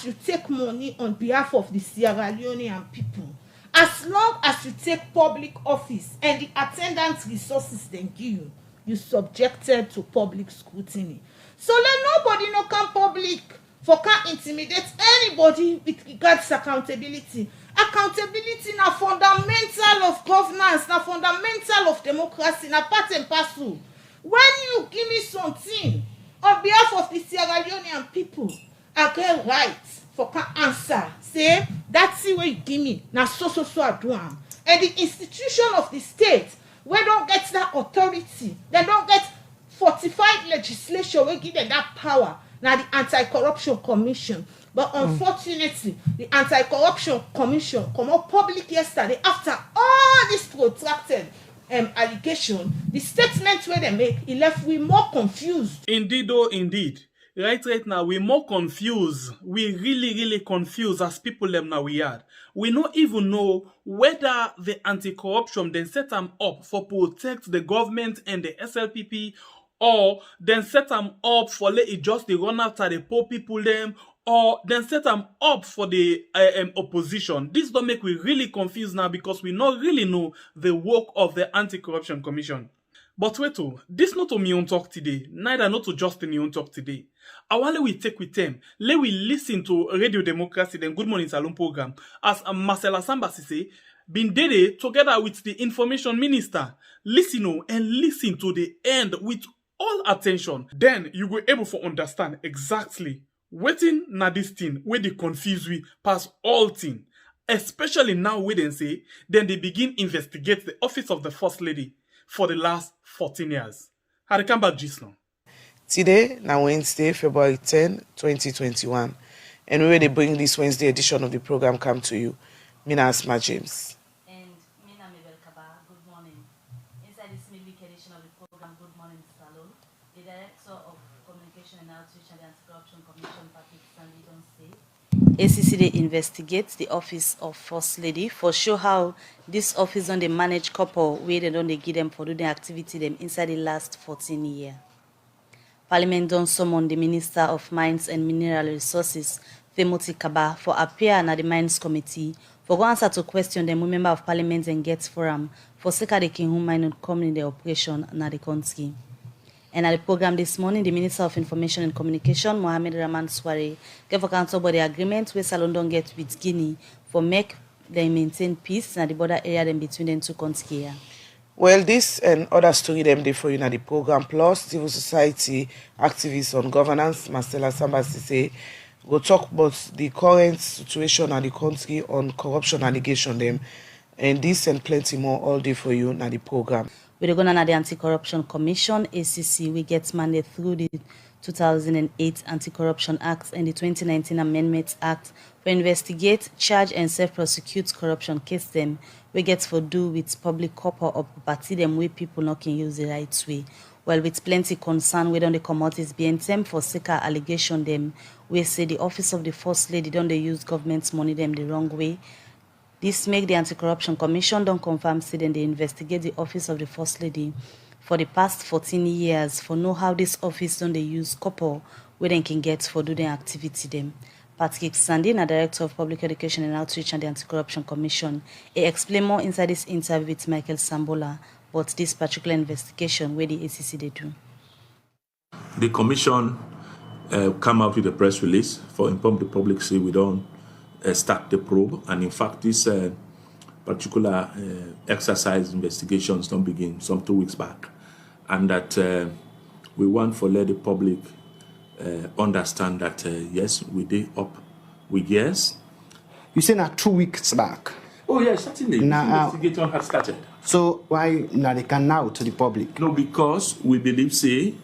as you take money on behalf of the Sierra Leonean people, as long as you take public office and the attendant resources they give you, you subjected to public scrutiny. So let nobody no come public for can intimidate anybody with regards to accountability. Accountability na fundamental of governance, na fundamental of democracy, na part and parcel. When you give me something on behalf of the Sierra Leonean people, I get right for can answer. Say that's the way you give me. Na so I do am. And the institution of the state, we don't get that authority. They don't get fortified legislation. We give them that power. Now the Anti-Corruption Commission. But unfortunately, the Anti-Corruption Commission come up public yesterday after all this protracted allegation. The statement where they make, it left we more confused. Indeed, oh, indeed. Right now, we're more confused. We really confused as people them now we are. We don't even know whether the anti-corruption then set them up for protect the government and the SLPP, or then set them up for let it just the run after the poor people them, or then set them up for the opposition. This don't make we really confused now because we not really know the work of the Anti-Corruption Commission. But wait, this not to me on talk today, neither not to Justin me on talk today. I want we take with them, let we listen to Radio Democracy, then Good Morning Salon program, as Marcella Sambasi say, been there together with the Information Minister. Listen and listen to the end with all attention. Then you will able to understand exactly waiting na this thing where they confuse we past all thing. Especially now where they say, then they begin investigate the office of the First Lady for the last 14 years. I come back just now. Today, now Wednesday, February 10, 2021. And we will bring this Wednesday edition of the program come to you. Mina Asma James. And Mina Mabel Kaba, good morning. Inside this midweek edition of the program, Good Morning Salon, the Director of Communication and Outreach and the Anti-Corruption Commission, Patrick Sandy, don't say ACC they investigate the office of First Lady for show how this office on the manage couple where they don't give them for doing activity them inside the last 14 years. Parliament don't summon the Minister of Mines and Mineral Resources, Femoti Kaba, for appear at the Mines Committee for go answer to question them Member of Parliament and get forum for sake of the king who mine not come in the operation na the country. And at the program this morning, the Minister of Information and Communication, Mohamed Rahman Sware, gave account about the agreement where Salon don't get with Guinea for make them maintain peace in the border area them between them two countries. Well, this and other story them dey for you in the program, plus civil society activists on governance, Marcella Sambasi say, go talk about the current situation in the country on corruption allegation them, and this and plenty more all day for you in the program. We're going to the Anti-Corruption Commission, ACC. We get mandate through the 2008 Anti-Corruption Act and the 2019 Amendments Act to investigate, charge, and self-prosecute corruption case them. We get for do with public corporate or property them where people not can use the right way. Well, with plenty concern, we don't come out is being them for sake of allegation them. We say the office of the First Lady don't they use government's money them the wrong way. This make the Anti-Corruption Commission don't confirm say then they investigate the office of the First Lady for the past 14 years for know how this office don't they use couple where they can get for doing activity them. Patrick Sandy, Director of Public Education and Outreach and the Anti-Corruption Commission, he explain more inside this interview with Michael Sambola about this particular investigation where the ACC they do. The commission come out with a press release for inform the public say we don't start the probe, and in fact this particular exercise investigations don't begin some 2 weeks back, and that we want to let the public understand that yes, we did up with yes. You say now 2 weeks back. Oh yes, certainly. Now, investigation has started. So why now they can now to the public? No, because we believe say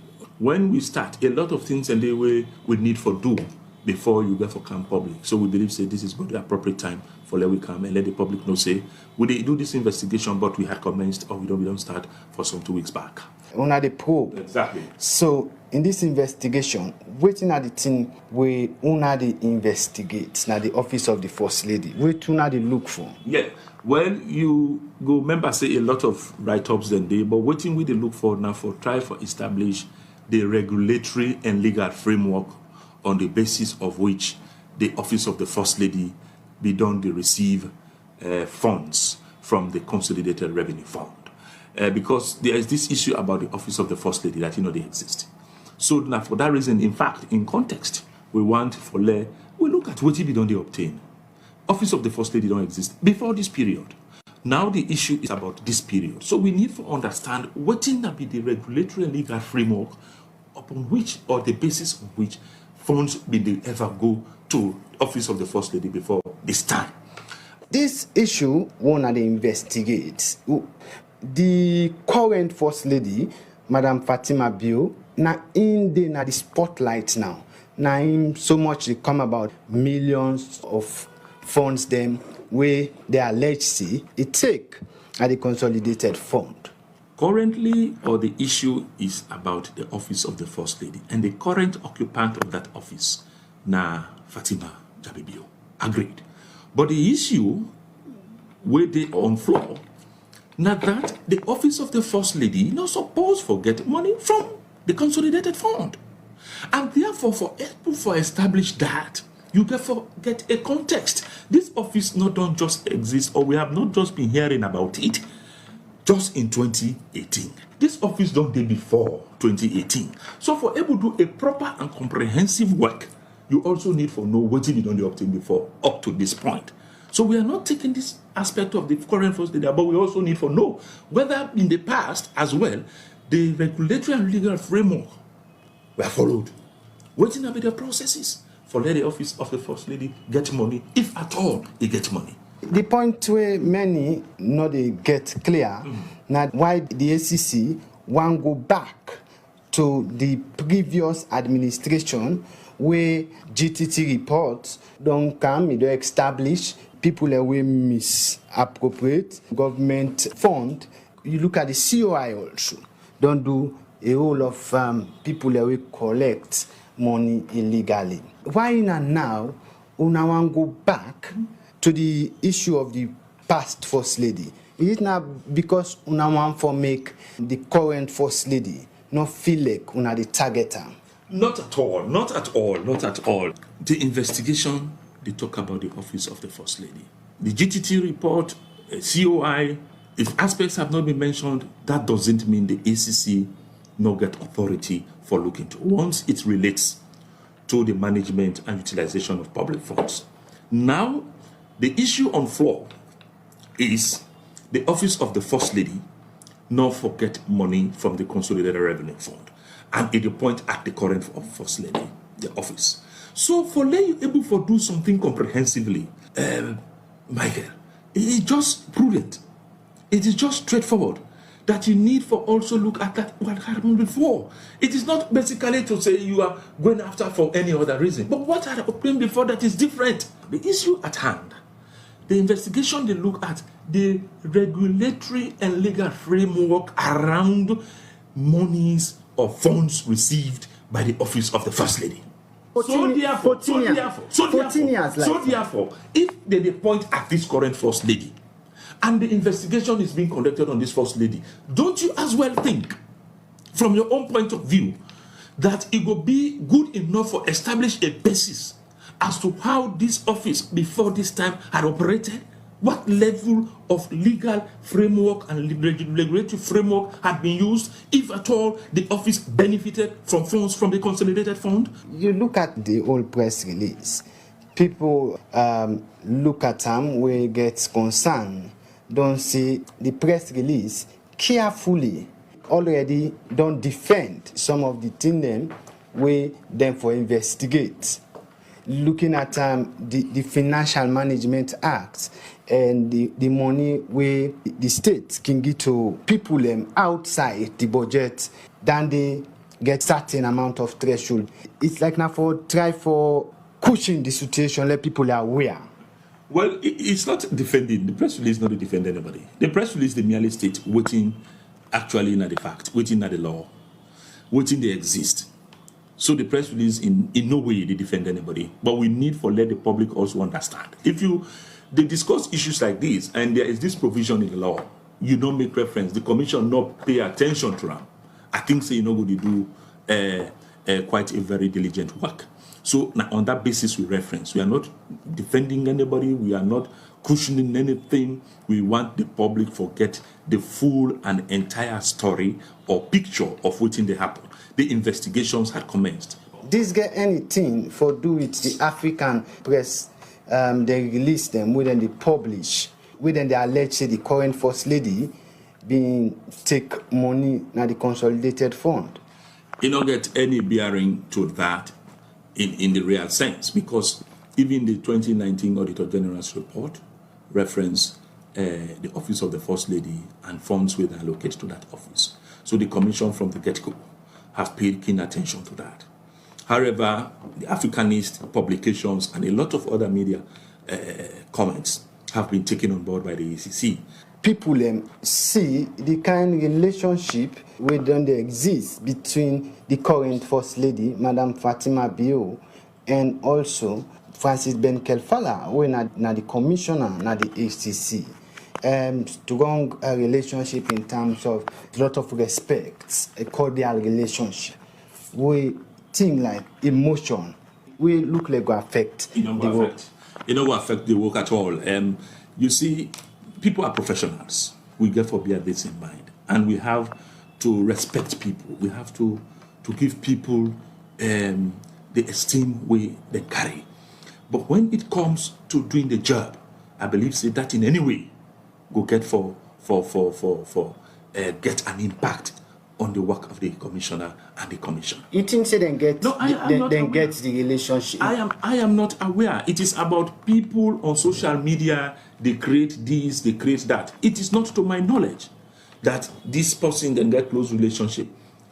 when we start a lot of things and they we need for do before you get for come public. So we believe say this is the appropriate time for let we come and let the public know say we did do this investigation, but we had commenced or we don't start for some 2 weeks back. Una the probe. Exactly. So in this investigation, waiting at the thing where una the investigate now the office of the First Lady. What una the look for? Yeah. Well, you go remember say a lot of write-ups then day, but waiting we they look for now for try for establish the regulatory and legal framework on the basis of which the office of the First Lady be done to receive funds from the Consolidated Revenue Fund. Because there is this issue about the office of the First Lady that they exist. So now for that reason, in fact, in context, we want for we look at what be done they obtain. Office of the First Lady don't exist before this period. Now the issue is about this period. So we need to understand what be the regulatory and legal framework upon which or the basis of which funds be they ever go to Office of the First Lady before this time. This issue one they investigate. The current First Lady, Madam Fatima Bio, na in the spotlight now. Now in so much they come about millions of funds them where they allege see it take at the Consolidated Fund. Currently, or the issue is about the office of the First Lady and the current occupant of that office, na Fatima Jabibio. Agreed. But the issue where they on floor, now that the office of the First Lady not supposed to get money from the Consolidated Fund. And therefore, for establish that, you therefore get a context. This office not don't just exist, or we have not just been hearing about it just in 2018. This office don't did before 2018. So for able to do a proper and comprehensive work, you also need to know what you don't obtain before up to this point. So we are not taking this aspect of the current First Lady, but we also need to know whether in the past as well, the regulatory and legal framework were followed. Waiting about the processes for let the office of the First Lady get money, if at all they get money. The point where many not they get clear, now why the ACC want go back to the previous administration where GTT reports don't come, it don't establish people that will misappropriate government fund. You look at the COI also, don't do a whole of people that will collect money illegally. Why now una want go back to the issue of the past First Lady? Is it now because una want for make the current First Lady not feel like una the targeter? Not at all, not at all, not at all. The investigation, they talk about the office of the First Lady. The GTT report, COI, if aspects have not been mentioned, that doesn't mean the ACC not get authority for looking to. Once it relates to the management and utilization of public funds. Now, the issue on floor is the office of the First Lady not forget money from the Consolidated Revenue Fund. And at the point at the current First Lady, the office. So for let you able to do something comprehensively, Michael, it is just prudent. It is just straightforward that you need for also look at that what happened before. It is not basically to say you are going after for any other reason. But what had happened before that is different. The issue at hand, the investigation, they look at the regulatory and legal framework around monies or funds received by the office of the First Lady. So therefore, if they point at this current First Lady, and the investigation is being conducted on this First Lady, don't you as well think, from your own point of view, that it will be good enough for establish a basis as to how this office before this time had operated? What level of legal framework and regulatory framework had been used, if at all the office benefited from funds from the Consolidated Fund? You look at the old press release, people look at them where gets concerned, don't see the press release carefully, already don't defend some of the things them where them for investigate. Looking at the Financial Management Act and the money where the state can give to people outside the budget, then they get certain amount of threshold. It's like now for try for cushion the situation, let people are aware. Well, it's not defending. The press release not to defend anybody. The press release, they merely state waiting actually not the fact, waiting not the law, waiting they exist. So the press release in no way they defend anybody. But we need for let the public also understand. If they discuss issues like this and there is this provision in the law, you don't make reference, the commission not pay attention to them. I think so, going to do quite a very diligent work. So now on that basis we reference. We are not defending anybody. We are not cushioning anything. We want the public to get the full and entire story or picture of what they happen. The investigations had commenced. This get anything for do with the African press? They release them, when they publish, when they allege say the current first lady being take money now the consolidated fund. You don't get any bearing to that in the real sense, because even the 2019 Auditor General's report reference the office of the First Lady and funds were allocated to that office. So the Commission from the get-go has paid keen attention to that. However, the Africanist publications and a lot of other media comments have been taken on board by the ACC. People see the kind of relationship where don't exist between the current First Lady, Madam Fatima Bio, and also Francis Ben Kelfala, who is the commissioner, not the ACC. Strong relationship in terms of a lot of respect, a cordial relationship. We think like emotion. We look like go affect the work. It don't affect the work at all. You see, people are professionals. We therefore bear this in mind, and we have to respect people. We have to give people the esteem they carry. But when it comes to doing the job, I believe say that in any way go get get an impact on the work of the commissioner and the commission. You think say then get no, get the relationship? I am not aware. It is about people on social media. They create this, they create that. It is not to my knowledge that this person can get close relationship.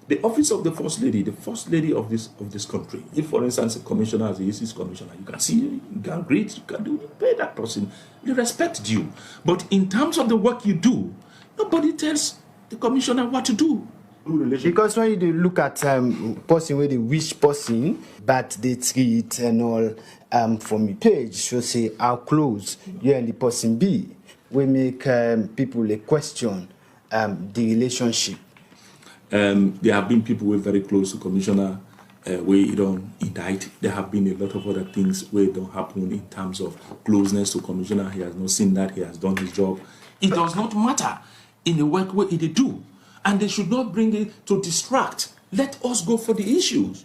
The office of the First Lady of this country, if for instance a commissioner as the ACC commissioner, you can see, you can greet, you can do, you pay that person the respect due. But in terms of the work you do, nobody tells the commissioner what to do. Because when you look at person where they wish person, but they treat and all from the page, so say how close you and the person be, we make people a question the relationship. There have been people who are very close to commissioner where you don't indict. There have been a lot of other things where it don't happen in terms of closeness to commissioner. He has not seen that. He has done his job. It does not matter in the work where they do. And they should not bring it to distract. Let us go for the issues.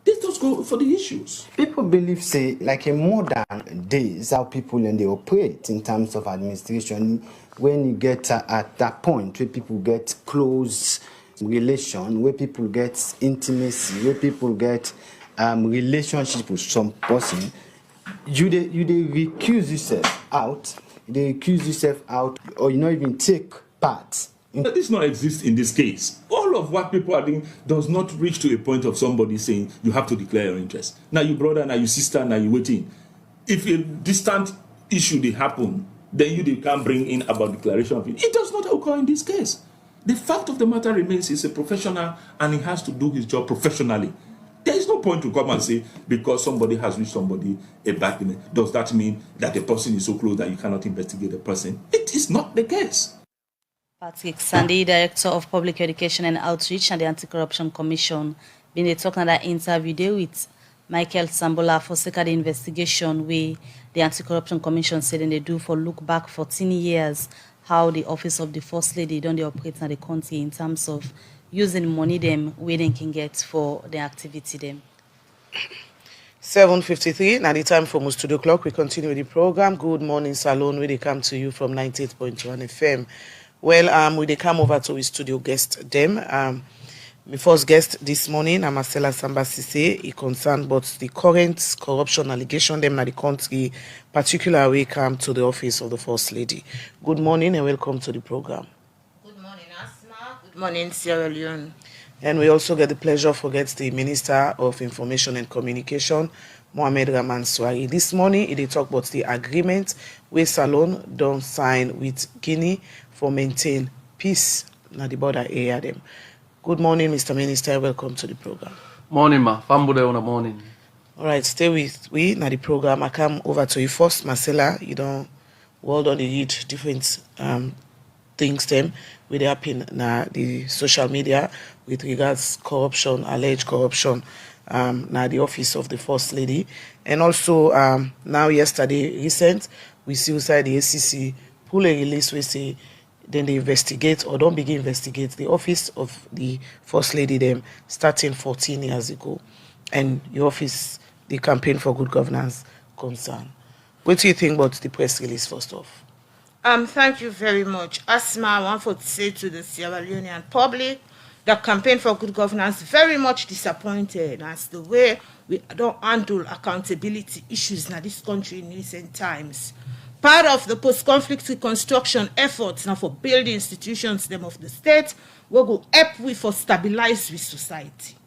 Let us go for the issues. People believe, say, like in modern days, how people and they operate in terms of administration. When you get at that point where people get close relation, where people get intimacy, where people get relationship with some person, you they recuse yourself out. They accuse yourself out, or you not even take part. This does not exist in this case. All of what people are doing does not reach to a point of somebody saying you have to declare your interest. Now your brother, now your sister, now you waiting. If a distant issue they happen, then they can bring in about declaration of it. It does not occur in this case. The fact of the matter remains he's a professional and he has to do his job professionally. There is no point to come and say because somebody has reached somebody a bad thing, does that mean that the person is so close that you cannot investigate the person? It is not the case. Patrick Sandy, Director of Public Education and Outreach and the Anti-Corruption Commission, been talking that interview there with Michael Sambola for sake of the investigation where the Anti-Corruption Commission said they do for look back 14 years how the office of the First Lady don't they operate in the country in terms of using money them where they can get for the activity them. 7:53, now the time for my studio clock. We continue with the program. Good morning, Salon, where they come to you from 98.1 FM. Well, we they come over to his studio guest them. My first guest this morning, Marcella Sambasise, he concerned about the current corruption allegation them in the country, particularly come to the office of the First Lady. Good morning and welcome to the program. Good morning, Asma. Good morning, Sierra Leone. And we also get the pleasure to get the Minister of Information and Communication, Mohamed Rahman Swari. This morning, they talk about the agreement where Salon don't sign with Guinea for maintain peace na the border area them. Good morning, Mr. Minister. Welcome to the program. Morning, ma. Fambude on the morning. All right, stay with we na the program. I come over to you first, Marcella. You don't world on the read different things them with happen na the social media with regards corruption, alleged corruption now the office of the First Lady. And also now yesterday, recent, we see inside the ACC pull a release we say then they investigate or don't begin investigate the office of the First Lady them starting 14 years ago. And your office, the Campaign for Good Governance concern. What do you think about the press release first off? Thank you very much. Asma, I want to say to the Sierra Leonean public, the Campaign for Good Governance very much disappointed as the way we don't handle accountability issues in this country in recent times. Part of the post-conflict reconstruction efforts now for building institutions them of the state will go help with for stabilize with society.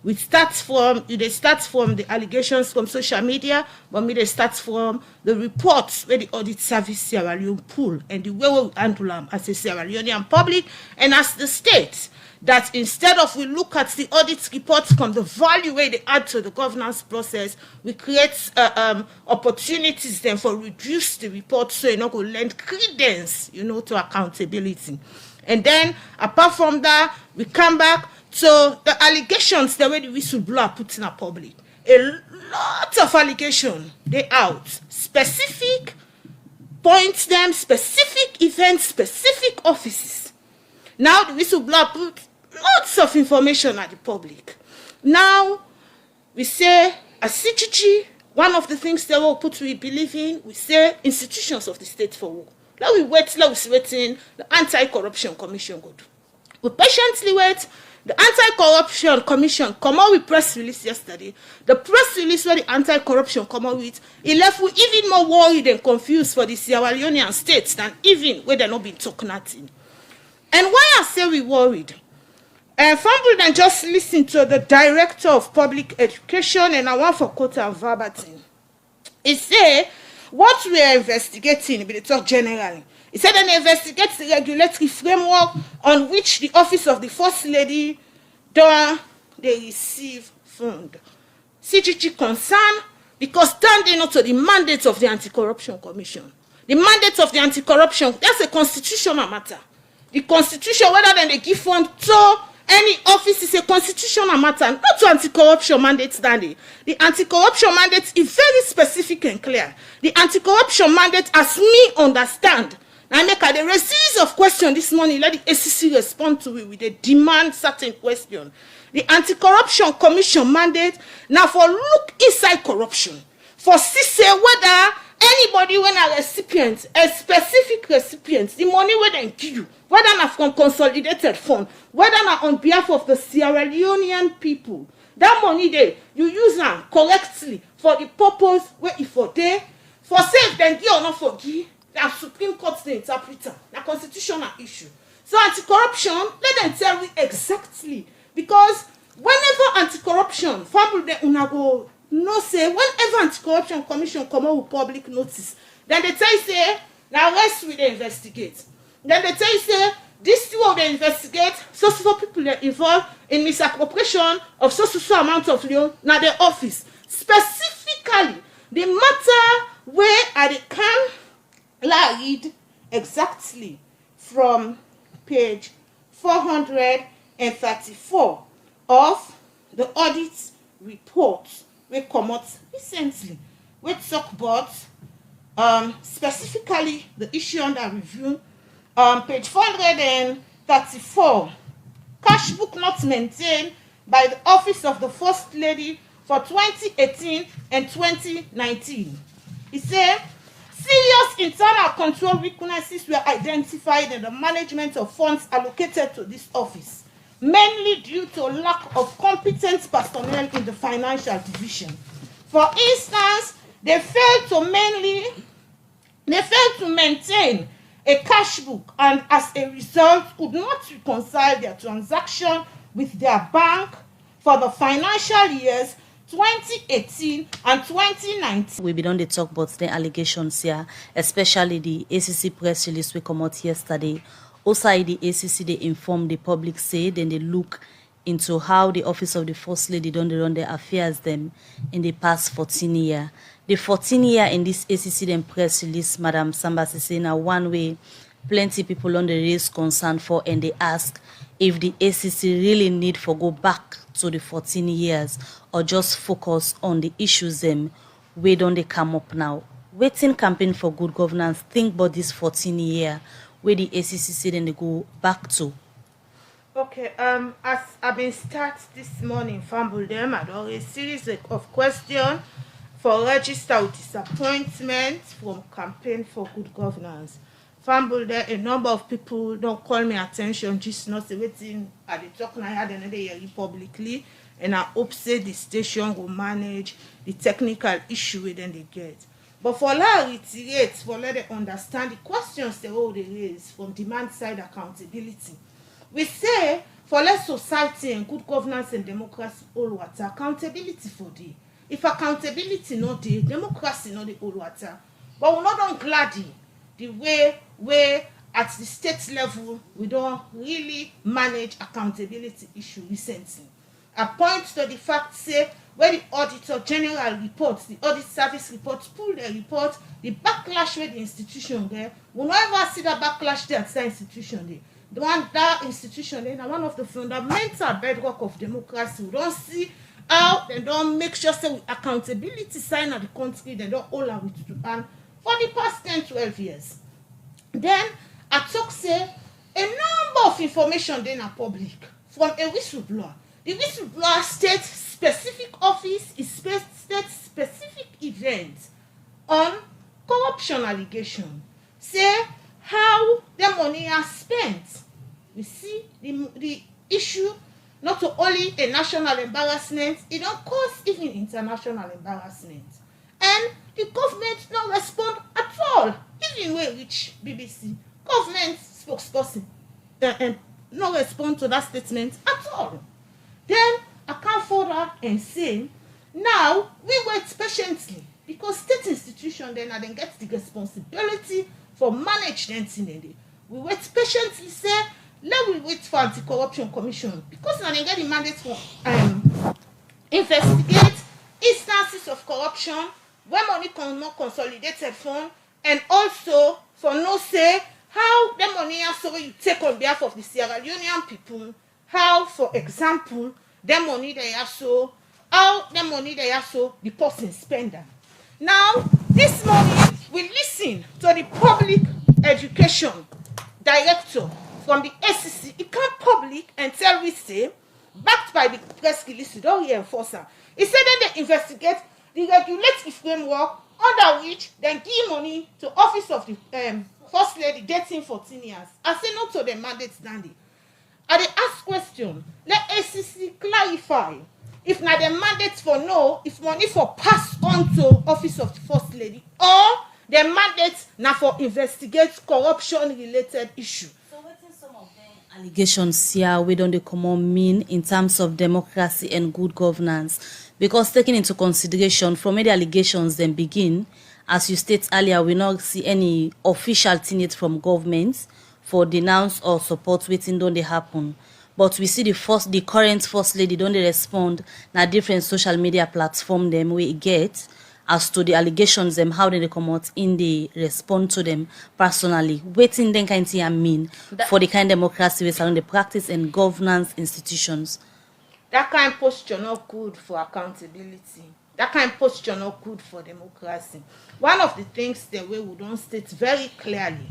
They start from the allegations from social media, but they start from the reports where the audit service Sierra Leone pull and the way we handle them as a Sierra Leonean public and as the state. That instead of we look at the audit reports from the value where they add to the governance process, we create opportunities then for reduce the report so go lend credence, to accountability. And then apart from that, we come back to the allegations the way the whistleblower put in a public. A lot of allegations they out, specific points them, specific events, specific offices. Now the whistleblower put lots of information at the public. Now, we say, as CGG, one of the things that we believe in, we say institutions of the state for work. Let we see what the Anti-Corruption Commission go do. We patiently wait. The Anti-Corruption Commission come out with press release yesterday. The press release where the Anti-Corruption come out with, it left we even more worried and confused for the Sierra Leonean states than even where they're not been talking nothing. And why I say we worried? Fumble and just listen to the Director of Public Education, and I want for quote and verbatim. He said, what we are investigating, but they talk generally. He said, they investigate the regulatory framework on which the office of the First Lady they receive fund. CGG concern because standing up to the mandate of the Anti-Corruption Commission. The mandate of the Anti-Corruption, that's a constitutional matter. The constitution, whether they give fund to any office is a constitutional matter, not to anti-corruption mandate standing. The anti-corruption mandate is very specific and clear. The anti-corruption mandate, as me understand, I make a series of questions this morning, let the ACC respond to it with a demand certain question. The Anti-Corruption Commission mandate, now for look inside corruption, for see whether anybody when a recipient, a specific recipient, the money where they give you, whether not from consolidated fund, whether not on behalf of the Sierra Leonean people, that money there, you use them correctly for the purpose where if for there, for say then give or not forgive, that Supreme Court the interpreter, the constitutional issue. So anti-corruption, let them tell you exactly, because whenever anti-corruption, unago no say whenever Anti-Corruption Commission come out with public notice, then they tell you say, now let's we they investigate. Then they tell you say, this two of they investigate, so people are involved in misappropriation of so amount of loan now their office. Specifically, the matter where I can read exactly from page 434 of the audit report we come out recently. We talk about specifically the issue under review. Page 434, cash book not maintained by the office of the First Lady for 2018 and 2019. He said, serious internal control weaknesses were identified in the management of funds allocated to this office, mainly due to lack of competent personnel in the financial division. For instance, they failed to maintain a cash book and as a result could not reconcile their transaction with their bank for the financial years 2018 and 2019. We be done the talk about the allegations here, especially the ACC press release we come out yesterday. Also, the ACC they inform the public say then they look into how the office of the First Lady done run their affairs them in the past 14 years. The 14 year in this ACC then press release, Madam Sambasi say now one way plenty people on the raise concern for and they ask if the ACC really need for go back to the 14 years or just focus on the issues wey don dey come up now? Wetin campaign for good governance think about this 14 year where the ACC say dem dey go back to? Okay, as I've been start this morning, fumble them, I don a series of questions for register with disappointment from campaign for good governance. Fumble there, a number of people don't call me attention, just not say waiting at the talk now, I had another year publicly, and I hope say the station will manage the technical issue within they get. But for let reiterate, for let them understand the questions they all they raise from demand side accountability. We say for less society and good governance and democracy all water, accountability for the. If accountability not the democracy not the all water. But we're not gladdy the way at the state level we don't really manage accountability issue recently. I point to the fact say where the auditor general reports, the audit service reports, pull the report, the backlash where the institution there, we not ever see that backlash there at that institution there. The one that institution there, one of the fundamental bedrock of democracy. We don't see how they don't make sure say with accountability sign of the country, they don't all have it to and for the past 10-12 years. Then I talk say a number of information then are public from a whistleblower. The whistleblower state specific office is state specific event on corruption allegation. Say how the money are spent. We see the issue not only a national embarrassment, it don't cause even international embarrassment. And the government don't respond at all. Even when reach BBC, government spokesperson no respond to that statement at all. Then I come forward and say, now we wait patiently because state institution then get the responsibility for management in it. We wait patiently, say, let we wait for anti-corruption commission because now they get the mandate for investigate instances of corruption when money not consolidated fund and also for no say how the money also you take on behalf of the Sierra Leonean people, how for example the money they also how the money they also the person spender. Now this morning we listen to the public education director from the ACC. He come public and tell we say backed by the press release, don't reinforcer. He said that they investigate the regulatory framework under which they give money to office of the first lady getting 14 years. I say no to the mandate standing. I they ask question. Let ACC clarify if not the mandate for no, if money for pass on to office of the first lady or the mandate now for investigate corruption related issue. So wetin some of them allegations here we don't common mean in terms of democracy and good governance? Because taking into consideration from where the allegations then begin, as you state earlier, we not see any official thing yet from governments for denounce or support waiting don't they happen. But we see the current first lady don't they respond na different social media platform them we get as to the allegations them how they come out in the respond to them personally. Waiting then kind of mean for the kind of democracy we surround the practice and governance institutions. That kind of posture not good for accountability. That kind of posture not good for democracy. One of the things that we don't state very clearly,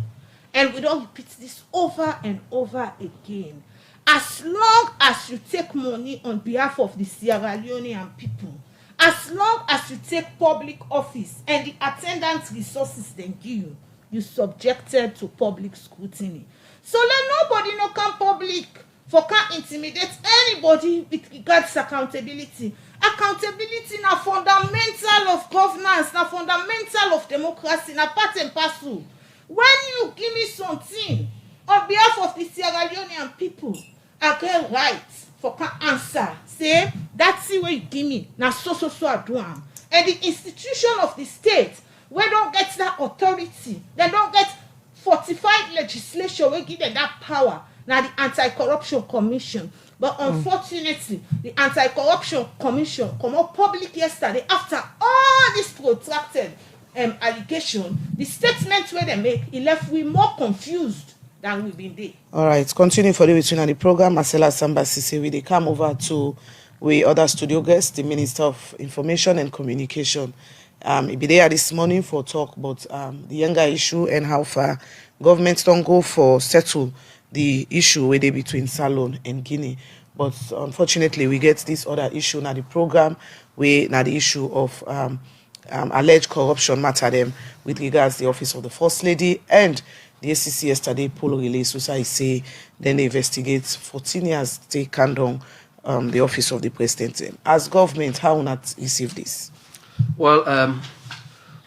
and we don't repeat this over and over again, as long as you take money on behalf of the Sierra Leonean people, as long as you take public office and the attendance resources they give you subjected to public scrutiny. So let nobody no come public for can't intimidate anybody with regards to accountability. Accountability na fundamental of governance, na fundamental of democracy, na part and parcel. When you give me something on behalf of the Sierra Leonean people, I get right for can answer. Say that's the way you give me. Na so I do am. And the institution of the state, we don't get that authority. They don't get fortified legislation. We give them that power. Now the Anti-Corruption Commission. But unfortunately, the Anti-Corruption Commission come up public yesterday after all this protracted allegation. The statement where they make, it left we more confused than we've been there. All right, continue for the between the program. Marcella Sambasi say we they come over to We other studio guests, the Minister of Information and Communication. He be there this morning for talk about the younger issue and how far governments don't go for settle the issue where they between Salon and Guinea. But unfortunately, we get this other issue now the program where now the issue of alleged corruption matter them with regards to the office of the First Lady and the ACC yesterday poll release, which I say then they investigate 14 years take down the office of the president. As government, how will not receive this? Well,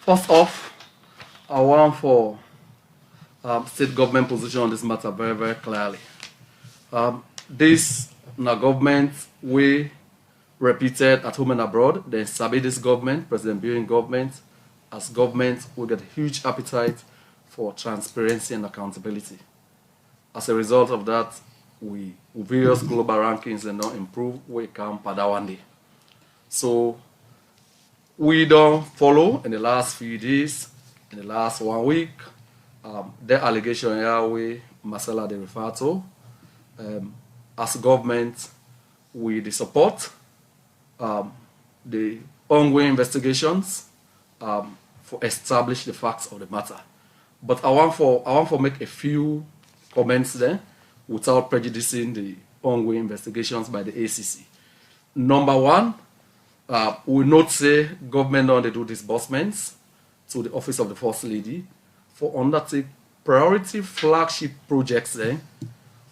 first off, I want for state government position on this matter very, very clearly. This na government we repeated at home and abroad. They sabi this government, President Building government, as government we get a huge appetite for transparency and accountability. As a result of that, we various global rankings and not improve, we come Padawandi. So we don't follow in the last few days, in the last 1 week, the allegation here we Marcella de refer to. As government, we support the ongoing investigations for establish the facts of the matter. But I want for make a few comments there without prejudicing the ongoing investigations by the ACC. Number one, we not say government don't do disbursements to the office of the First Lady for undertake priority flagship projects there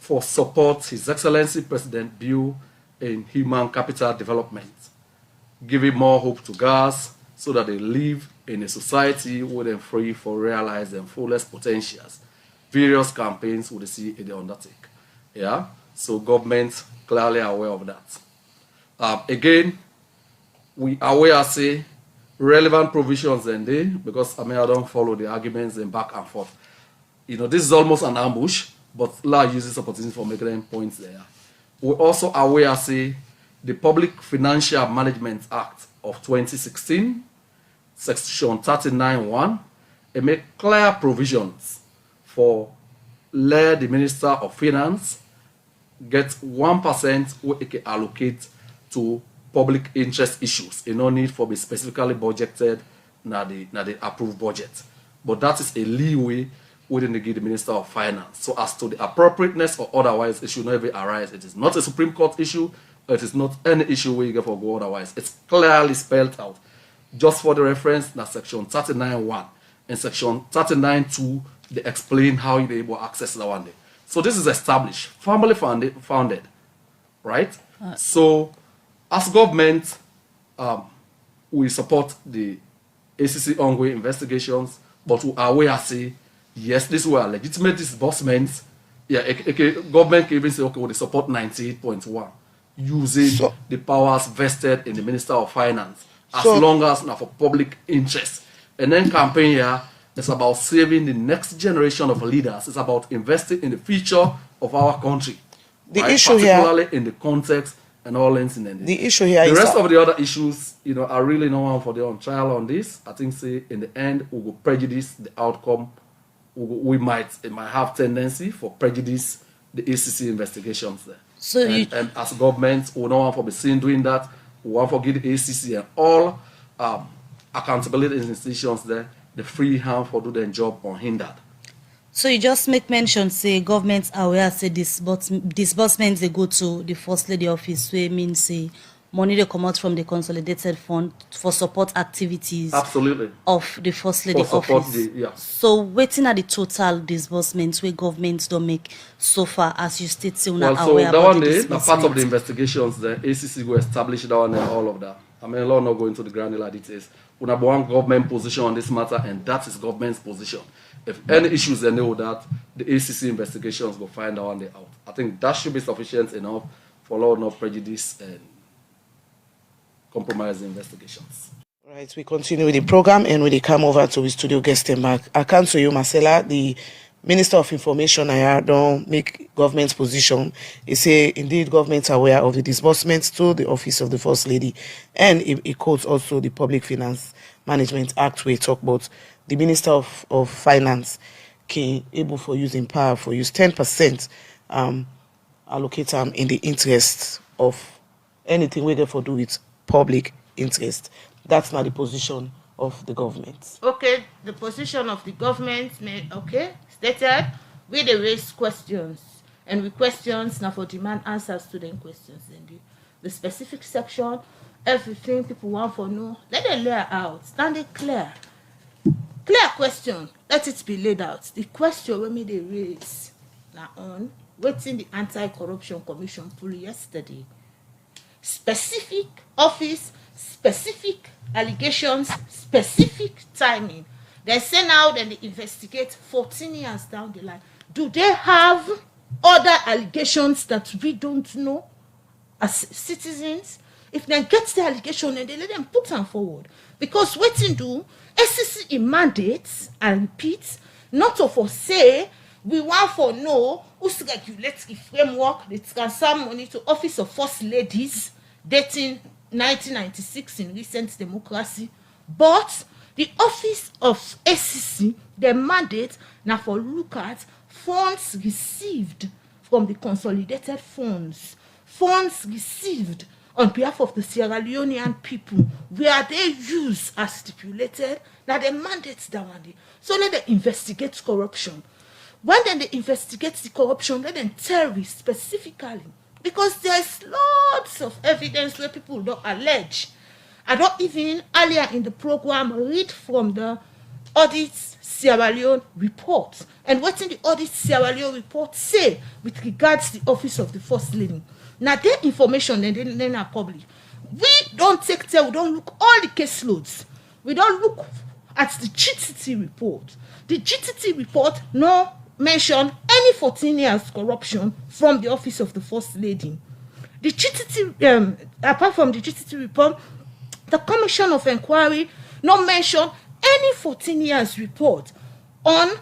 for support His Excellency President Bill in human capital development, giving more hope to girls so that they live in a society where they're free for realize their fullest potentials. Various campaigns would see they undertake. Yeah, so government clearly aware of that. Again, we aware say relevant provisions in there because I don't follow the arguments and back and forth. You know, this is almost an ambush, but law uses opportunity for making points there. We also aware say the Public Financial Management Act of 2016, Section 39(1), it make clear provisions for let the Minister of Finance get 1% what it can allocate to public interest issues. It no need for be specifically budgeted na the approved budget. But that is a leeway within the give the Minister of Finance. So as to the appropriateness or otherwise, it should never arise. It is not a Supreme Court issue. It is not any issue where you get for go otherwise. It's clearly spelled out. Just for the reference, na Section 39(1) and Section 39(2), they explain how you able to access that one day. So this is established, family founded, right? So as government, we support the ACC ongoing investigations, but we are aware say, yes, these were legitimate disbursements. Yeah, government can even say, okay, well, they support 98.1 using the powers vested in the Minister of Finance as long as now for public interest. And then campaign here is about saving the next generation of leaders. It's about investing in the future of our country. The right? issue particularly here, in the context and all incidents. The issue here the is rest of the other issues, you know, I really don't want for the on trial on this. I think say in the end we will prejudice the outcome. It might have tendency for prejudice the ACC investigations there. So and as government, we don't want for be seen doing that. We want to give the ACC and all accountability institutions there the free hand for do their job unhindered. So you just make mention, say governments are aware, say disbursements they go to the First Lady office, so it means say money they come out from the consolidated fund for support activities. Absolutely. Of the First Lady For support office. yeah. So waiting at the total disbursements where governments don't make so far, as you state, say Well, not so aware that about one the day, now part of the disbursements. investigations, the ACC will establish that one and all of that. I mean, law not go into the granular details. We have one government position on this matter, and that is government's position. If any issues they know that, the ACC investigations will find that one day out. I think that should be sufficient enough for law not prejudice and compromise the investigations. right, we continue with the program and we come over to the studio guest and back. I come to you, Marcella, the Minister of Information. I don't make government's position. He say indeed government are aware of the disbursements to the office of the First Lady, and it quotes also the Public Finance Management Act where it talk about the Minister of Finance can able for using power for use 10% allocate in the interest of anything we get for do with public interest. That's not the position of the government. Okay, the position of the government stated we dey raise questions, and with questions now for demand answers to them questions, and the specific section, everything people want for know, let them lay out, stand it clear question, let it be laid out. The question wey me dey raise na on wetin the Anti-Corruption Commission pull yesterday. Specific office, specific allegations, specific timing. They say now then they investigate 14 years down the line. Do they have other allegations that we don't know as citizens? If they get the allegation, then they let them put them forward. Because waiting do ACC in mandates and repeat, not to for say we want for know who's regulate the framework, the transfer money to Office of First Ladies dating 1996 in recent democracy, but the Office of ACC, the mandate now for look at funds received from the consolidated funds received on behalf of the Sierra Leonean people, where they use as stipulated, now the mandates that one day. So let them investigate corruption. When then they investigate the corruption, let them tell me specifically, because there's lots of evidence where people don't allege. I don't even earlier in the program read from the Audit Sierra Leone report, and what in the Audit Sierra Leone report say with regards to the Office of the First Lady. Now their information and then are public. We don't take care, we don't look all the caseloads. We don't look at the GTT report. The GTT report no mention any 14 years corruption from the Office of the First Lady. The GTT, apart from the GTT report, the Commission of Inquiry no mention any 14 years report on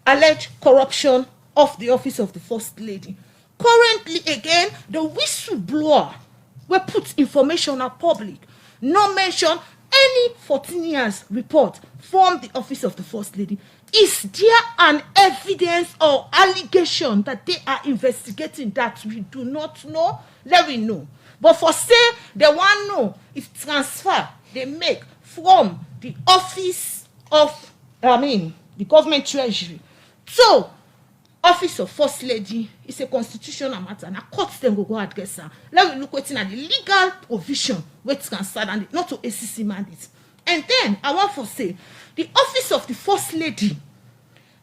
alleged corruption of the Office of the First Lady. Currently, again, the whistleblower will put information on public, no mention any 14 years report from the Office of the First Lady. Is there an evidence or allegation that they are investigating that we do not know? Let me know. But for say they want to know if transfer they make from the Office of, the Government Treasury to Office of First Lady is a constitutional matter. Now courts then go address her. Let me look at the legal provision with transfer and not to ACC mandate. And then I want to say the Office of the First Lady,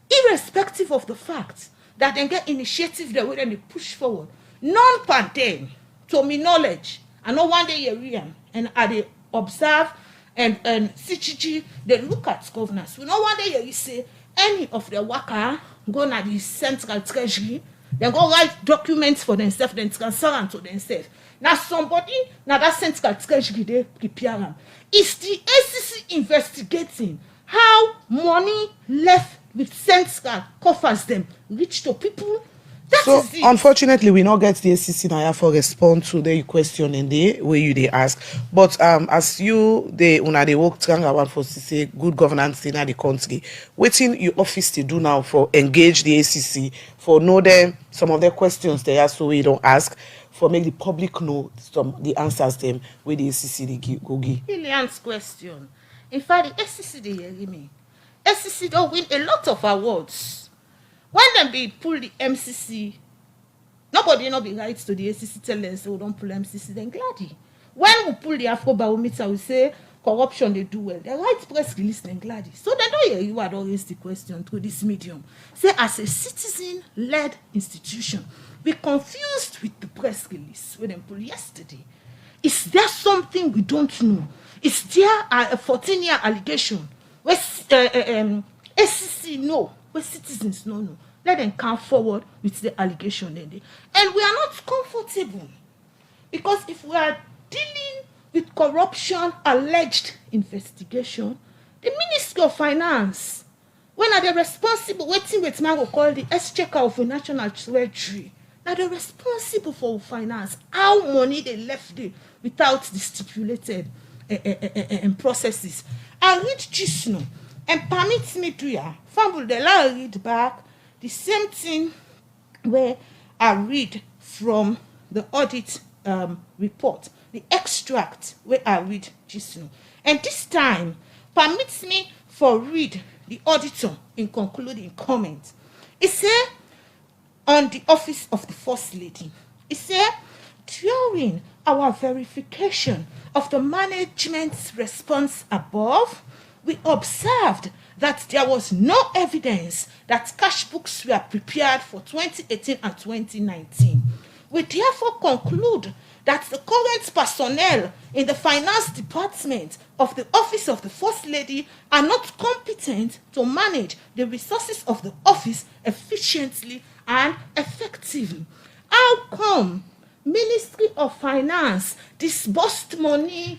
irrespective of the fact that they get initiative the way they push forward, non-pandemic, to me knowledge, I know one day you and I observe and CGG, they look at governance. We know one day you say any of the worker go na the central treasury, they go write documents for themselves, then transfer them to themselves. Now somebody, now that central treasury they prepare them. Is the ACC investigating how money left with central coffers them reach to people? That so is it. Unfortunately, we not get the ACC now for respond to the question in the way you they ask. But as you they work around for say good governance in the country, waiting your office to do now for engage the ACC for know them some of their questions they ask so we don't ask for make the public know some the answers them where the ACC they give. Brilliant question. In fact, the ACC they hear me. ACC don't win a lot of awards. When them be pull the MCC, nobody no be right to the ACC tell them so we don't pull MCC, then gladly. When we pull the Afro barometer, we say corruption they do well. They write press release then gladly. So they don't hear you had raise the question through this medium. Say as a citizen-led institution, we confused with the press release when them pull yesterday. Is there something we don't know? Is there a 14-year allegation where ACC know? Where citizens no. Let them come forward with the allegation. And we are not comfortable. Because if we are dealing with corruption alleged investigation, the Ministry of Finance, when are they responsible, waiting with man will call the exchequer of the National Treasury, now they're responsible for finance, how money they left there without the stipulated processes. I read this now. And permit me to family the law read back the same thing where I read from the audit report. The the extract where I read just now. And this time, permits me for read the auditor in concluding comment. It said on the office of the First Lady, it said, during our verification of the management's response above, we observed that there was no evidence that cash books were prepared for 2018 and 2019. We therefore conclude that the current personnel in the finance department of the office of the First Lady are not competent to manage the resources of the office efficiently and effectively. How come Ministry of Finance disbursed money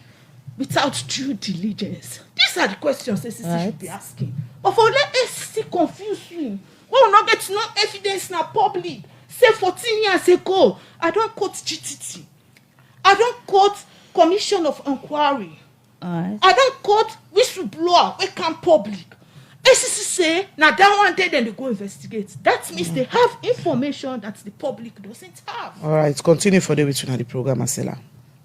without due diligence? These are the questions ACC should be asking. But for let ACC confuse you, we will not get no evidence now public. Say 14 years ago, I don't quote GTT. I don't quote Commission of Inquiry. I don't quote whistleblower, we can public. ACC say, now that one day then they go investigate. That means they have information that the public doesn't have. All right, continue for the between the program, Marcella.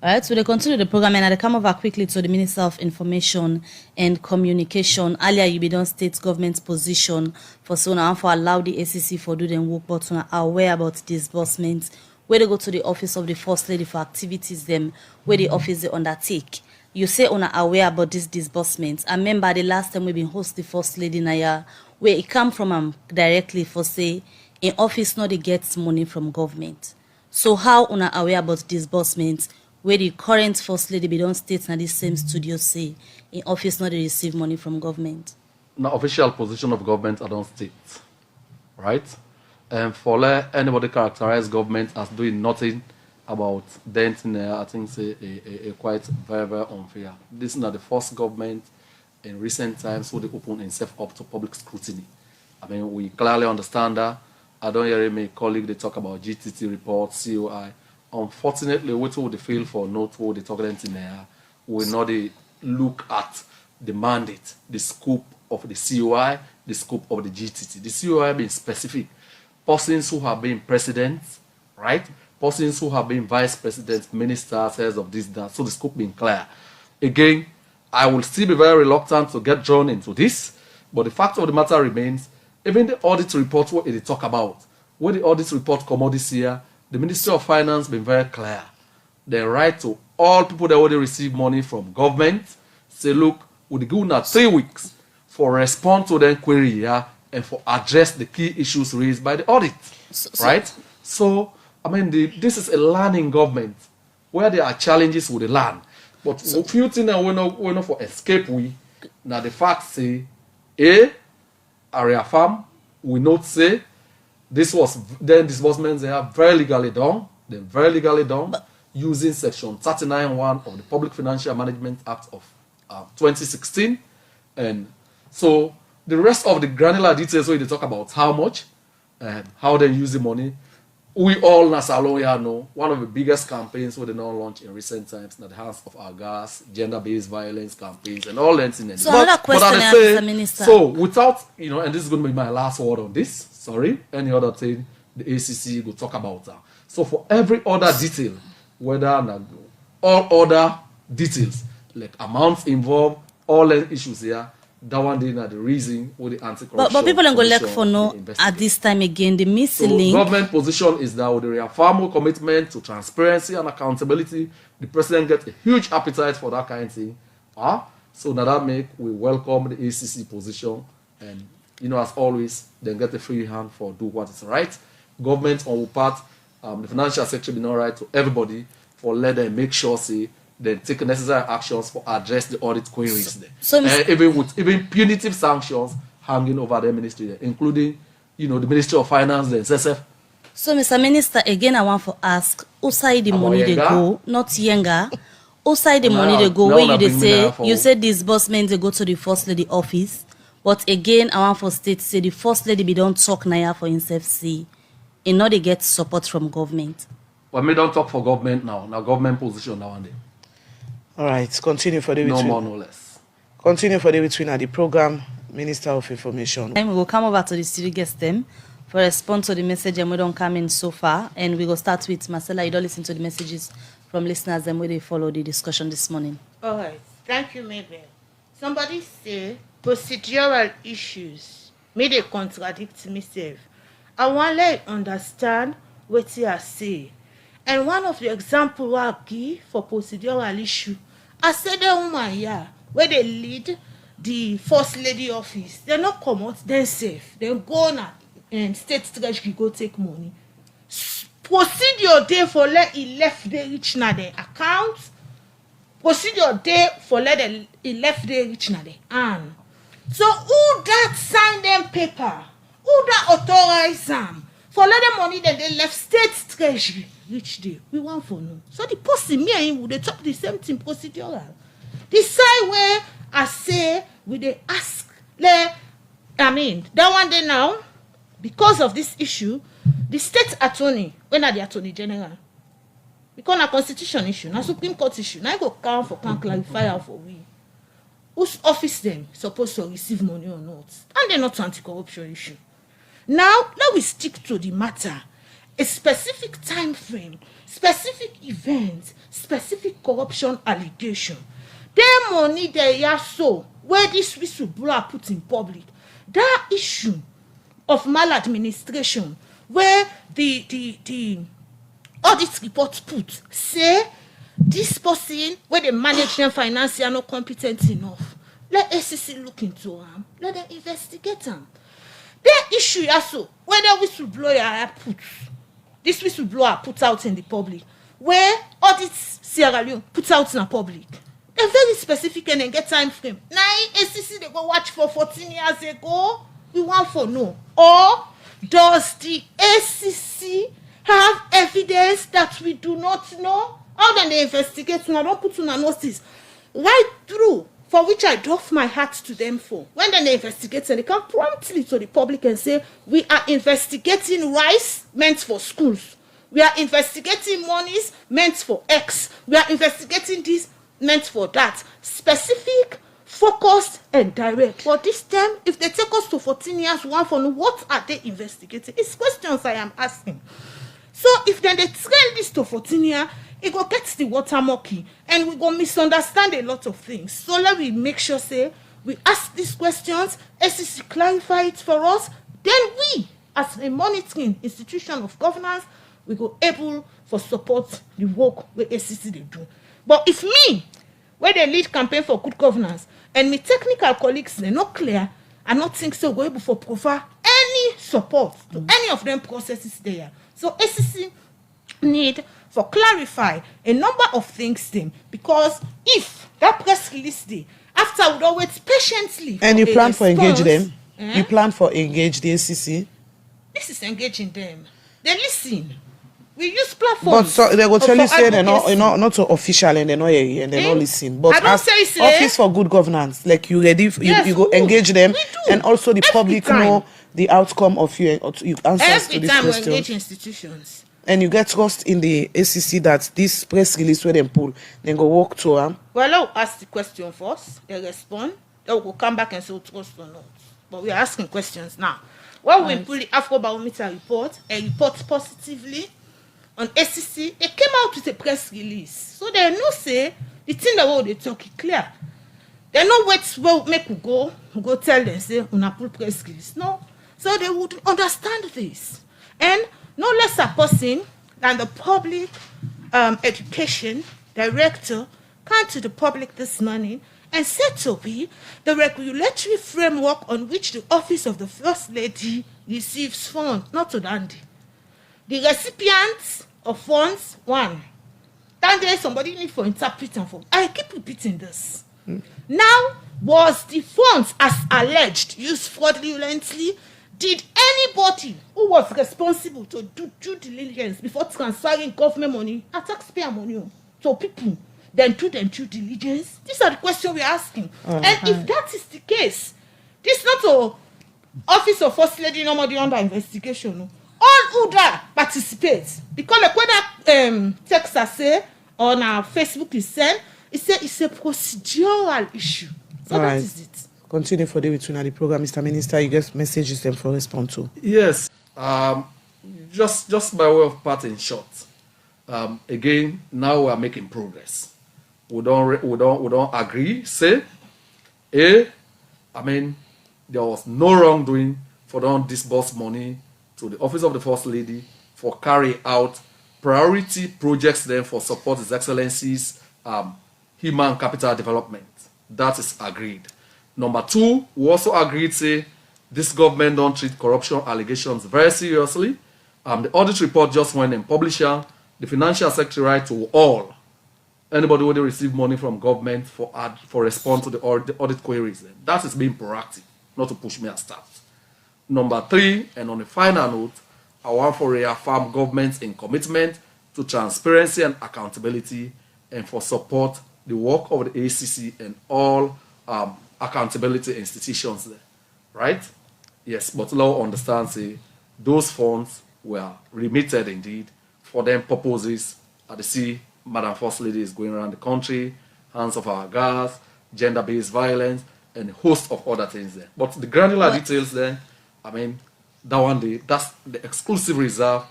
All right, so they continue the program and I come over quickly to the Minister of Information and Communication. Earlier, you be done state government's position for so now for allow the ACC for do them work, but are aware about disbursements where they go to the office of the First Lady for activities them where the office they undertake. You say on aware about this disbursement. I remember the last time we been host the First Lady Naya, where it come from directly for say in office not they get money from government. So how on aware about disbursements where the current First Lady be don't state na the same studio say in office not they receive money from government? Now official position of government I don't state, right? And for let anybody characterize government as doing nothing about denting, I think say a quite very, very unfair. This is not the first government in recent times who they open itself up to public scrutiny. I mean, we clearly understand that. I don't hear my colleague they talk about GTT report, COI. Unfortunately, what would they feel for note what they talk in there, we not they look at the mandate, the scope of the COI, the scope of the GTT. The COI being specific. Persons who have been presidents, right? Persons who have been vice presidents, ministers, heads of this, that. So the scope being clear. Again, I will still be very reluctant to get drawn into this, but the fact of the matter remains, even the audit report, what they talk about, when the audit report come out this year, the Ministry of Finance been very clear. They write to all people that already receive money from government, say, look, we'll give now 3 weeks for respond to the inquiry here and for address the key issues raised by the audit, right? So, I mean, this is a learning government where there are challenges with the land. But few things that we're not for escape now the facts say, area farm, we not say, this was then disbursements they are very legally done, using section 39(1) of the Public Financial Management Act of 2016. And so the rest of the granular details where they talk about how much, how they use the money, we all Nasaloya know one of the biggest campaigns where they now launch in recent times, in the hands of our gas, gender-based violence campaigns, and all that. So another question, Mr. Minister. So without, and this is going to be my last word on this. Sorry, any other thing the ACC will talk about that. So for every other detail, whether all other details like amounts involved, all the issues here. That one day now the reason why the anti-corruption. But people don't go look for no at this time again. The missing so link. Government position is that with the reaffirm commitment to transparency and accountability, the president gets a huge appetite for that kind of thing. So now that make we welcome the ACC position, and as always, then get a free hand for do what is right. Government on part, the financial sector be not right to everybody for let them make sure then take necessary actions for address the audit queries there. So even punitive sanctions hanging over the ministry there, including, the Ministry of Finance, the SSF. So, Mr. Minister, again, I want to ask, outside the money they go, not younger, outside the money they go, where you say disbursement they go to the First Lady office, but again, I want for state to say the First Lady be don't talk now for himself, see, and not they get support from government. Well, me don't talk for government now government position now and then. All right, continue for the no between. more, no less. Continue for the between at the program, Minister of Information. And we will come over to the studio guest them for response to the message and we don't come in so far. And we will start with Marcella. You don't listen to the messages from listeners them where they follow the discussion this morning. All right. Thank you, Mabel. Somebody say procedural issues may they contradict myself. I want to understand what I say. And one of the examples I give for procedural issue, I said the woman here where they lead the first lady office, they not come out, then safe. They go on and state treasury go take money. Procedure day for let it left they reach na the account. Procedure day for let it left they reach na the hand. So who that sign them paper? Who that authorize them? For let them money that they left state treasury reach day. We want for no. So the person me and him would they talk the same thing procedural. The side where I say we they ask that one day now, because of this issue, the state attorney, when are the attorney general? Because a constitution issue, na Supreme Court issue, now I go count for can clarify for we. Whose office them supposed to receive money or not? And they're not anti-corruption issue. Now, let we stick to the matter. A specific time frame, specific event, specific corruption allegation. Their money they are so where this whistleblower put in public. That issue of maladministration where the audit report put say this person where they manage them financially are not competent enough. Let ACC look into them. Let them investigate them. That issue also where the whistleblower put this whistleblower put out in the public where audits Sierra Leone put out in the public. They're very specific and they get time frame. Now ACC they go watch for 14 years ago. We want for no. Or does the ACC have evidence that we do not know? How then they investigate? I don't put on a notice right through for which I doff my hat to them for. When then they investigate and they come promptly to the public and say we are investigating rice meant for schools. We are investigating monies meant for X. We are investigating this meant for that. Specific, focused, and direct. But this time, if they take us to 14 years, one for no, what are they investigating? It's questions I am asking. So if then they trail this to 14 years, it go get the water murky, and we go misunderstand a lot of things. So let me make sure say we ask these questions, ACC clarify it for us. Then we, as a monitoring institution of governance, we go able for support the work where ACC they do. But if me, where they lead campaign for good governance, and my technical colleagues they're not clear, I not think so go able for provide any support to any of them processes there. So ACC need for clarify a number of things them, because if that press release day after we don't wait patiently and you plan for engage them, eh? you plan for engage the ACC. This is engaging them. They listen. We use platforms. But so they go tell you say they're advocacy. not so official and they're not here and they're not listen. But I don't as say so. Office for Good Governance, like you ready, Yes, you go we engage them, do. and also the Every public time. know the outcome of your answers Every to these time we questions. engage institutions. And you get trust in the ACC that this press release where they pull, then go walk to them. Well, I'll ask the question first. They respond. They will come back and say trust or not. But we are asking questions now. When we pull the Afrobarometer report, a report positively on ACC, they came out with a press release. So they know say the thing that they talk is clear. They know what well make we go tell them say una pull press release. No. So they would understand this. And no less a person than the public education director came to the public this morning and said to be the regulatory framework on which the office of the First Lady receives funds, not to Dandy. The recipients of funds, one. Then there somebody need for interpreting for. I keep repeating this. Now, was the funds as alleged used fraudulently? Did anybody who was responsible to do due diligence before transferring government money and taxpayer money to people, then do them due diligence? These are the questions we're asking. And if that is the case, this is not a office of First Lady normally under investigation. No. All who that participate, because like when that text I say on our Facebook is sent, it says it's a procedural issue. So that is it. Continue for the program, Mr. Minister. You get messages them for respond to. Yes. Just by way of part in short, Again, now we are making progress. We don't agree. Say, I mean, there was no wrongdoing for don't disburse money to the office of the First Lady for carry out priority projects then for support His Excellency's human capital development. That is agreed. Number two, we also agreed say this government don't treat corruption allegations very seriously. The audit report just went in publisher. The financial secretary write to all anybody who receive money from government for response to the audit queries. That is being proactive, not to push me as start. Number three, and on the final note, I want to reaffirm government's commitment to transparency and accountability, and for support the work of the ACC and all accountability institutions there, right? Yes, but now understand, say, those funds were remitted indeed for them purposes. At the see, Madam First Lady is going around the country, hands of our gas, gender-based violence, and a host of other things there. But the granular details there, I mean, that's the exclusive reserve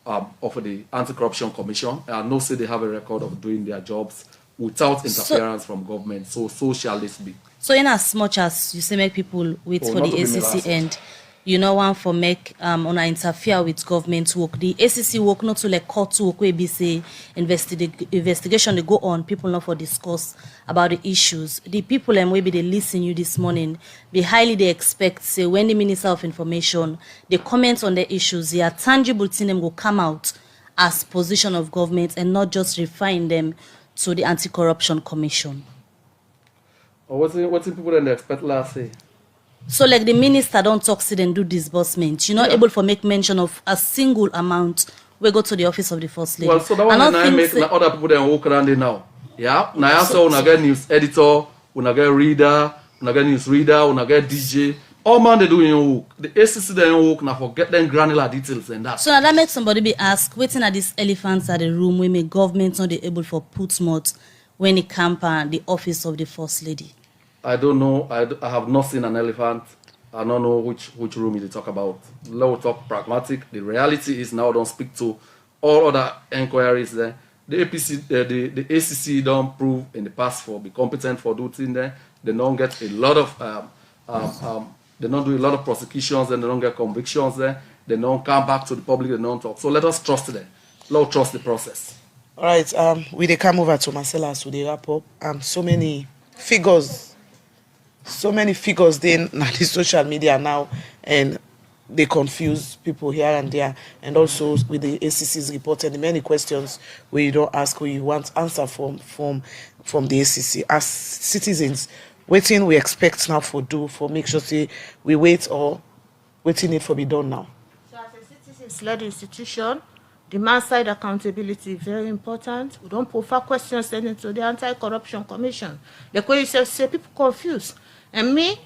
of the Anti-Corruption Commission. I know say they have a record of doing their jobs without interference from government. So shall this be. So in as much as you say make people wait for the ACC end, you know one for make una interfere with government work. The ACC work not to like court work where be say investigation they go on, people not for discuss about the issues. The people and maybe they listen you this morning, be highly they expect say when the Minister of Information they comment on the issues, their tangible thing them will come out as position of government and not just refine them to the Anti-Corruption Commission. Or what's people then expect last say? So like the minister don't talk sit and do disbursement. You're not able to make mention of a single amount we go to the office of the First Lady. Well, so that one I make other people then walk around there now. Yeah. Now also when I get news editor, when I get reader, when I get news reader, when I get DJ, all man they do in your work. The ACC they work now forget them granular details and that. So now that makes somebody be asked, waiting at these elephants at the room where make government not able for put mouth when it camper the office of the First Lady. I don't know. I have not seen an elephant. I don't know which room you talk about. Let us talk pragmatic. The reality is now don't speak to all other inquiries there. The the ACC don't prove in the past for be competent for doing there. They don't get a lot of they don't do a lot of prosecutions and they don't get convictions there. They don't come back to the public. They don't talk. So let us trust them. Let us trust the process. All right. We they come over to Marcella as we wrap up. So many figures then na the social media now, and they confuse people here and there, and also with the ACC's report and the many questions where you don't ask, where you want answer from the ACC. As citizens, waiting we expect now for make sure say we wait or waiting it for be done now. So as a citizens-led institution, demand-side accountability very important. We don't prefer questions sent into the Anti-Corruption Commission. The way you say people confused. And me,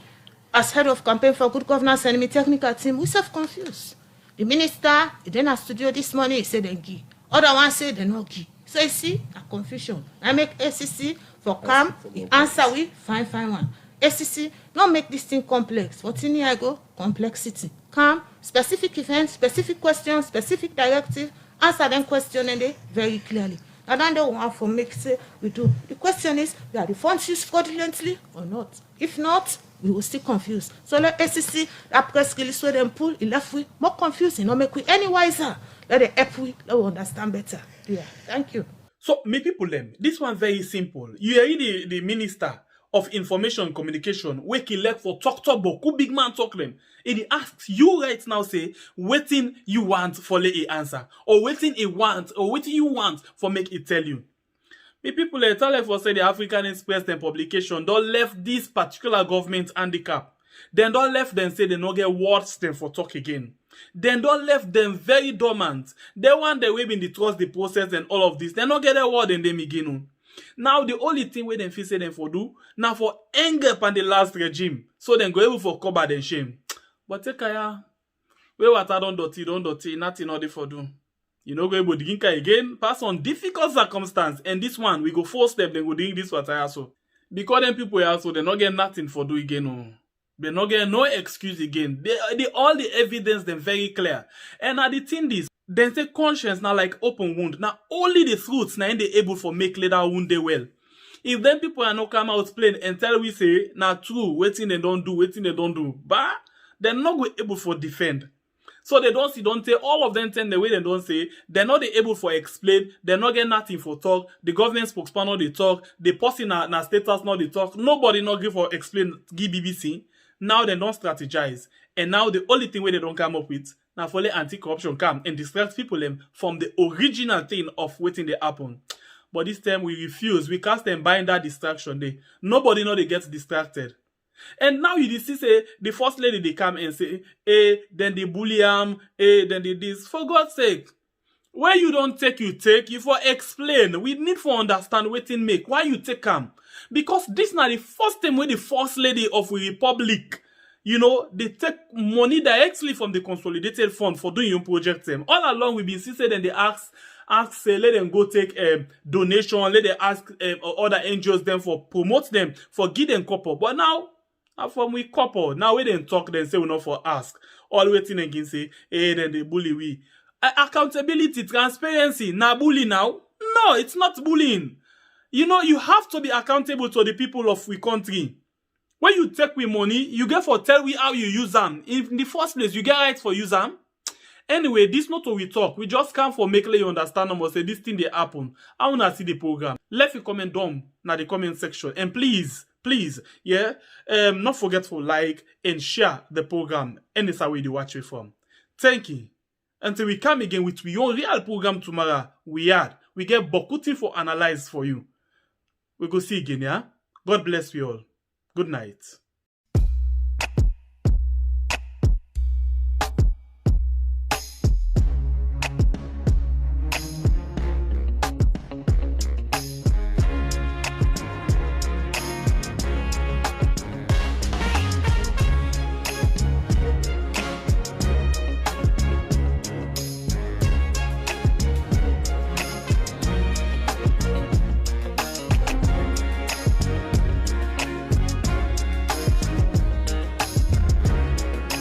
as head of campaign for good governance and my technical team, we self-confused. The minister, he didn't have studio this morning, he said they give. Other one said they no give. So you see, a confusion. I make ACC for calm, he answer we, fine one. ACC, don't make this thing complex. What in here I go? Complexity. Calm, specific events, specific questions, specific directive, answer them question and they very clearly. And then they want for make say we do. The question is, are the funds used fraudulently or not? If not, we will still confused. So let ACC, that press release where them pull, it left we more confusing, not make we any wiser. Let the help we, let we understand better. Yeah, thank you. So, me people them, this one very simple. You hear the Minister of Information Communication, wake elect for talk but who big man talk them. It asks you right now, say, waiting you want for lay a answer, or waiting a want, or waiting you want for make it tell you. Me people tell like for say the African Express and publication don't left this particular government handicap. Then don't left them say they no get words them for talk again. Then don't left them very dormant. They want the way in the trust the process and all of this. They not get a word in them again. Now the only thing where them feel say them for do now for anger upon the last regime, so then go able for cover and shame. But take care, where water don't dirty, nothing order for do. You know go able to drink again, pass on difficult circumstance, and this one we go 4 steps, then go drink this water also. Because them people also they not get nothing for do again. Oh. They not get no excuse again. They all the evidence them very clear. And at the thing this Then say conscience now like open wound. Now only the truths now they able for make later wound they well. If then people are not come out plain and tell we say now true, waiting they don't do, but they're not go able for defend. So they don't say all of them tend the way they don't say, they're not able for explain, they're not getting nothing for talk, the government spokesman not they talk, the person na status not they talk, nobody not give for explain give BBC. Now they don't strategize. And now the only thing where they don't come up with, now for the anti-corruption come and distract people them from the original thing of waiting they happen. But this time we refuse, we cast them behind that distraction day. Nobody know they get distracted. And now you see say the first lady they come and say, then they bully then they this. For God's sake, where you don't take, you take. You for explain. We need for understand waiting make. Why you take them? Because this not the first time where the first lady of the republic, they take money directly from the consolidated fund for doing your project them. All along we've been saying and they ask say let them go take donation, let them ask other NGOs them for promote them, for give them couple. But now from we couple, now we then talk, then say we not for ask. All waiting again say, then they bully we. Accountability, transparency, now bully now? No, it's not bullying. You have to be accountable to the people of we country. When you take we money, you get for tell we how you use them. In the first place, you get right for use them. Anyway, this not what we talk. We just come for make you understand them or say this thing they happen. I wanna see the program. Left a comment down in the comment section. And please, yeah, not forget to like and share the program. And it's how we do watch it from. Thank you. Until we come again with your real program tomorrow, we get Bokuti for analyze for you. We go see again, yeah? God bless you all. Good night.